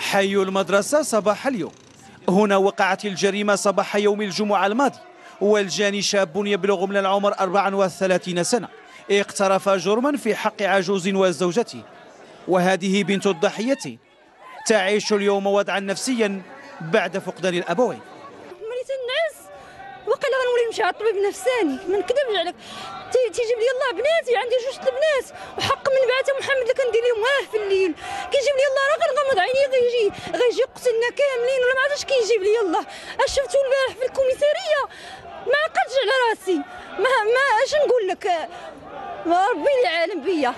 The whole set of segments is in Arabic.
حي المدرسة صباح اليوم. هنا وقعت الجريمة صباح يوم الجمعة الماضي، والجاني شاب يبلغ من العمر 34 سنة اقترف جرما في حق عجوز وزوجته، وهذه بنت الضحية تعيش اليوم وضعا نفسيا بعد فقدان الأبوين. مريت النعس وقيلا غنولي نمشي على الطبيب النفساني، ما نكذبش عليك، تيجيب لي الله بناتي، عندي جوج البنات وحق من بعثه محمد اللي كندير لهم في الليل، كيجيب لي الله راه غنغمض عيني غيجي يقتلنا كاملين ولا ما عرفتش كيجيب لي الله. اش شفتو البارح في الكوميساريه ما عقلتش على راسي، ما اش نقول لك، ربي العالم بيا.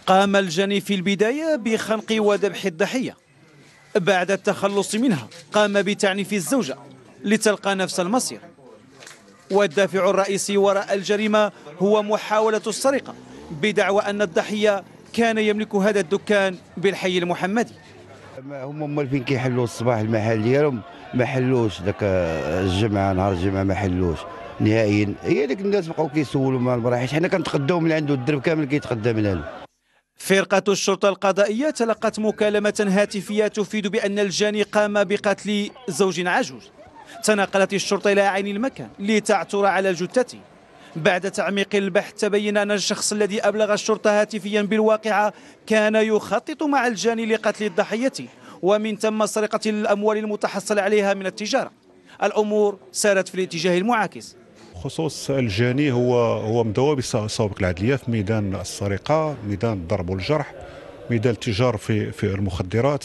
قام الجاني في البداية بخنق وذبح الضحية، بعد التخلص منها قام بتعنيف الزوجة لتلقى نفس المصير، والدافع الرئيسي وراء الجريمة هو محاولة السرقة بدعوى أن الضحية كان يملك هذا الدكان بالحي المحمدي. هم فين كيحلوا الصباح المحل ديالهم ما حلوش، ذاك الجمعة نهار الجمعة ما حلوش نهائيا. هي ديك الناس بقاو كيسولوا مع المراحل، حنا كنتقداو من عنده، الدرب كامل كيتقدى من عنده. فرقة الشرطة القضائية تلقت مكالمة هاتفية تفيد بأن الجاني قام بقتل زوج عجوز. تنقلت الشرطة إلى عين المكان لتعثر على جثته. بعد تعميق البحث تبين أن الشخص الذي أبلغ الشرطة هاتفيا بالواقعة كان يخطط مع الجاني لقتل الضحية، ومن ثم سرقة الأموال المتحصل عليها من التجارة. الأمور سارت في الاتجاه المعاكس. خصوص الجاني هو مدوى بالسوابق العدلية في ميدان السرقة، ميدان الضرب والجرح، ميدان التجار في المخدرات،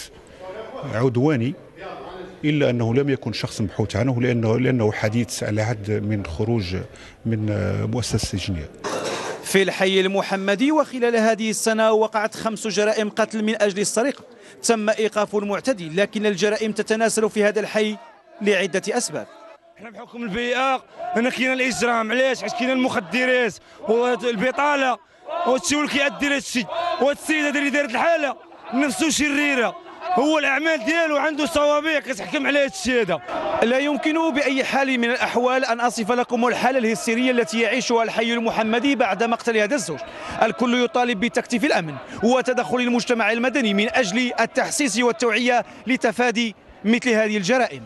عدواني، إلا أنه لم يكن شخص مبحوث عنه لأنه حديث على عهد من خروج من مؤسسة سجنية. في الحي المحمدي وخلال هذه السنة وقعت 5 جرائم قتل من أجل السرقة. تم إيقاف المعتدي، لكن الجرائم تتناسل في هذا الحي لعدة أسباب. احنا بحكم البيئة هنا كاين الإجرام، علاش؟ حيت كاين المخدرات والبطالة وهادشي هو اللي كيأدي لهادشي، وهاد السيد هذا اللي دارت الحالة نفسه شريرة، هو الأعمال ديالو عنده سوابق كتحكم على هادشي هذا. لا يمكن بأي حال من الأحوال أن أصف لكم الحالة الهستيرية التي يعيشها الحي المحمدي بعد مقتل هذا الزوج. الكل يطالب بتكثيف الأمن وتدخل المجتمع المدني من أجل التحسيس والتوعية لتفادي مثل هذه الجرائم.